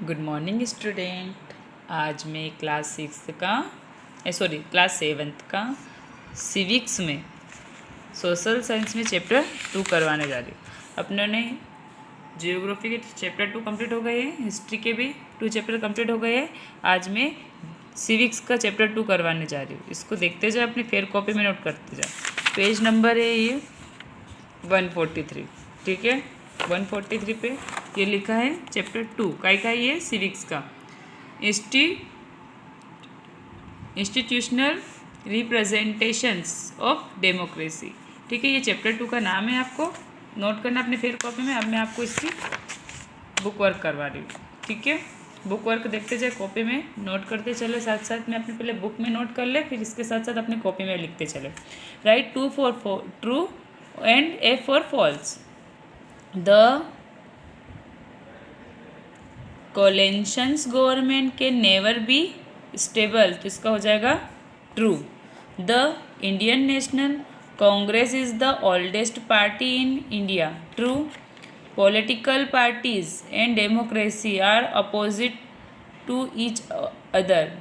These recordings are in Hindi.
Good morning student. आज मैं क्लास सेवन्थ का सिविक्स में सोशल साइंस में चैप्टर 2 करवाने जा रही हूँ। अपनों ने जियोग्राफी के चैप्टर 2 कंप्लीट हो गए हैं, हिस्ट्री के भी 2 चैप्टर कंप्लीट हो गए हैं। आज मैं सिविक्स का चैप्टर 2 करवाने जा रही हूँ। इसको देखते जाओ, अपनी फेयर कॉपी में नोट करते जाओ। पेज नंबर है ये 143, ठीक है। 143 पे ये लिखा है चैप्टर 2 का ये सिविक्स का इंस्टीट्यूशनल रिप्रेजेंटेशंस ऑफ डेमोक्रेसी, ठीक है। ये चैप्टर 2 का नाम है, आपको नोट करना अपने फेयर कॉपी में। अब मैं आपको इसकी बुक वर्क करवा रही हूँ, ठीक है। बुक वर्क देखते जाए, कॉपी में नोट करते चले, साथ साथ में अपने पहले बुक में नोट कर ले, फिर इसके साथ साथ अपने कॉपी में लिखते चले। Write 2 for true and F for false. The coalitions government can never be stable, तो इसका हो जाएगा true. The Indian National Congress is the oldest party in India, true. Political parties and democracy are opposite to each other,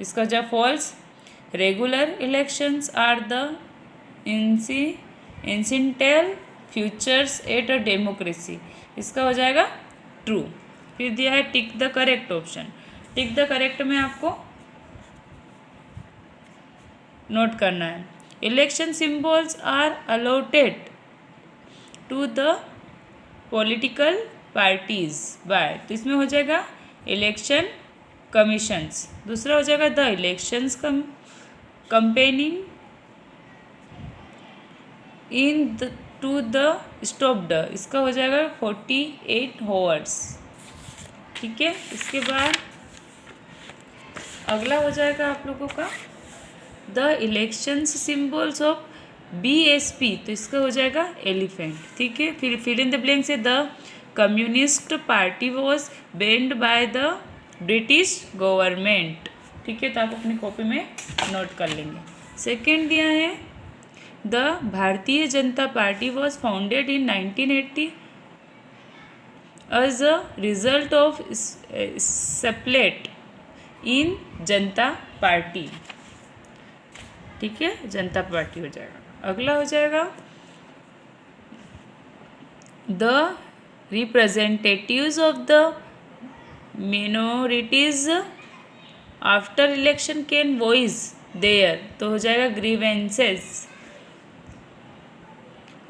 इसका हो जाएगा false. Regular elections are the incidental features at a democracy, इसका हो जाएगा ट्रू। फिर दिया है tick the correct option. Tick the correct में आपको नोट करना है। Election symbols are allotted to the political parties by, तो इसमें हो जाएगा इलेक्शन कमीशंस। दूसरा हो जाएगा the elections campaigning in to the stopped, इसका हो जाएगा 48 hours, ठीक है। इसके बाद अगला हो जाएगा आप लोगों का the elections symbols of BSP, तो इसका हो जाएगा एलिफेंट, ठीक है। फिर फिल इन द ब्लैंक से the communist party was banned by the British government, ठीक है। तो आप अपनी कॉपी में नोट कर लेंगे। सेकेंड दिया है the Bharatiya Janata party was founded in 1980 as a result of split in Janata party, ठीक है। जनता पार्टी हो जाएगा। अगला हो जाएगा the representatives of the minorities after election can voice there, तो हो जाएगा grievances.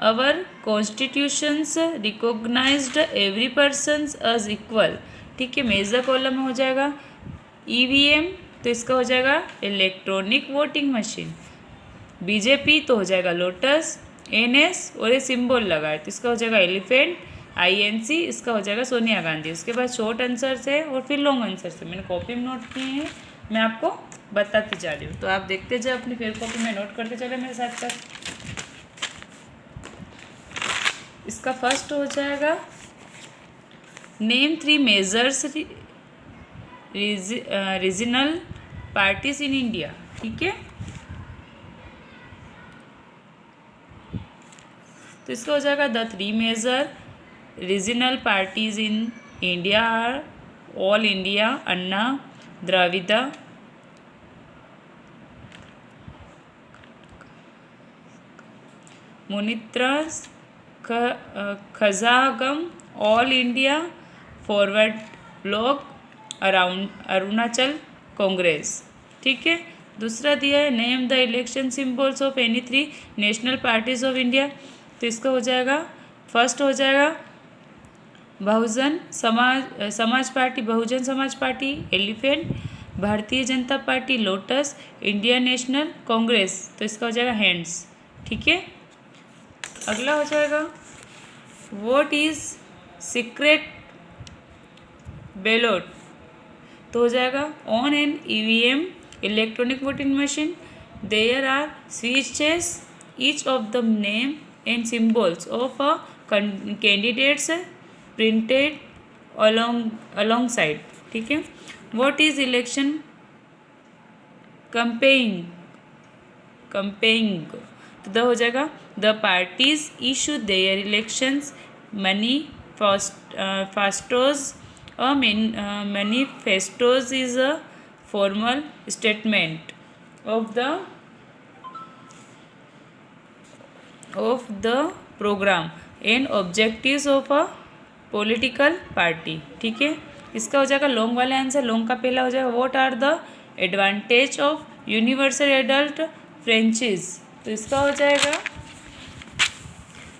Our constitutions recognized every person as equal, ठीक है। मेजर कॉलम में हो जाएगा EVM, तो इसका हो जाएगा इलेक्ट्रॉनिक वोटिंग मशीन। BJP तो हो जाएगा लोटस, NS और ये सिंबल लगा है, तो इसका हो जाएगा एलिफेंट। INC इसका हो जाएगा सोनिया गांधी। उसके बाद शॉर्ट आंसर्स है और फिर लॉन्ग आंसर्स है, मैंने कॉपी में नोट किए हैं, मैं आपको बताती जा रही हूँ। तो आप देखते जाओ, अपनी फिर कॉपी में नोट करते चले मेरे साथ साथ। इसका फर्स्ट हो जाएगा name 3 majors regional parties in India, ठीक है। तो इसका हो जाएगा the 3 major regional parties in India are all India Anna Dravida Munnetra Kazhagam all India Forward Bloc Arunachal Congress, ठीक है। दूसरा दिया है name the election symbols of any 3 national parties of India, तो इसका हो जाएगा फर्स्ट हो जाएगा Bahujan Samaj party, Bahujan Samaj party elephant, Bharatiya Janata party lotus, Indian National Congress, तो इसका हो जाएगा हैंड्स, ठीक है। अगला हो जाएगा व्हाट इज सीक्रेट बैलेट, तो हो जाएगा on an EVM electronic voting machine there are switches each of the name and symbols of a candidates printed alongside, ठीक है। व्हाट इज इलेक्शन कंपेइंग, तो द हो जाएगा the parties issue their elections manifestos A manifestos is a formal statement of the program and objectives of a political party. ठीक है, इसका हो जाएगा लॉन्ग वाला आंसर. लॉन्ग का पहला हो जाएगा what are the advantage of universal adult franchise. तो इसका हो जाएगा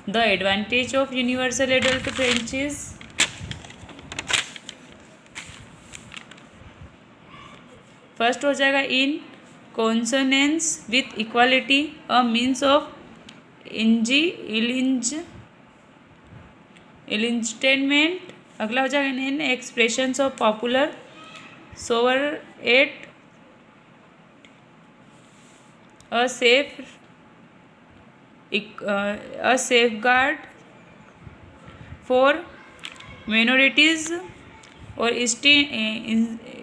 the advantage of universal adult franchise. First हो जाएगा in consonance with equality a means of enlightenment. अगला हो जाएगा in expressions of popular sovereignty a safeguard for minorities or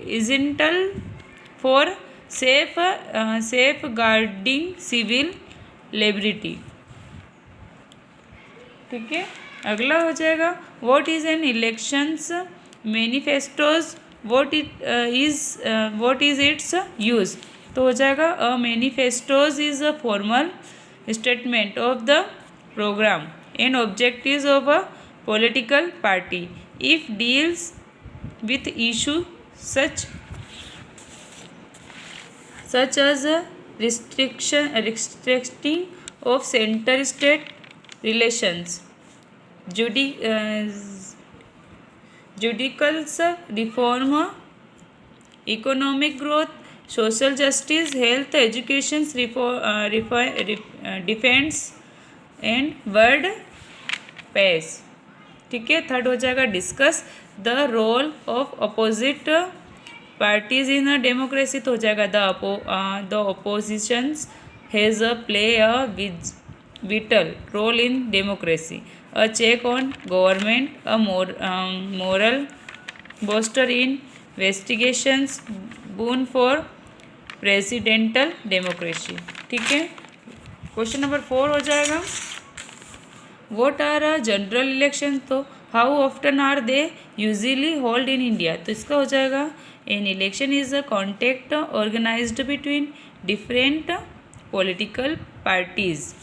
essential for safeguarding civil liberty. ठीक है, अगला हो जाएगा what is an elections manifestos, what is its use. तो हो जाएगा a manifestos is a formal statement of the programme and objectives of a political party if deals with issue such as restricting of center-state relations, judicial reform, economic growth, social justice, health, education, defense and world peace. ठीक है, थर्ड हो जाएगा discuss the role of opposite parties in a democracy. तो हो जाएगा the oppositions has a play a vital role in democracy, a check on government, a moral booster in investigations, boon for presidential democracy. ठीक है, क्वेश्चन नंबर 4 हो जाएगा what are a general election. तो how often are they usually hold in India. तो इसका हो जाएगा an election is a contest organised between different political parties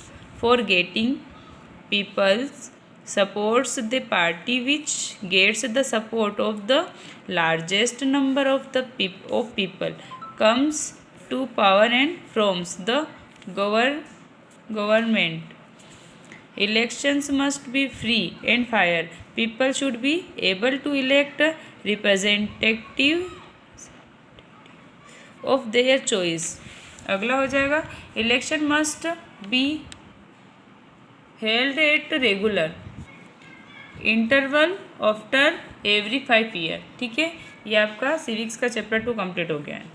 for getting people's supports the party which gets the support of the largest number of people comes to power and forms the government. Elections must be free and fair. People should be able to elect representatives of their choice. अगला हो जाएगा election must be held at regular interval after every 5 years. ठीक है, ये आपका सिविक्स का चैप्टर 2 कंप्लीट हो गया है.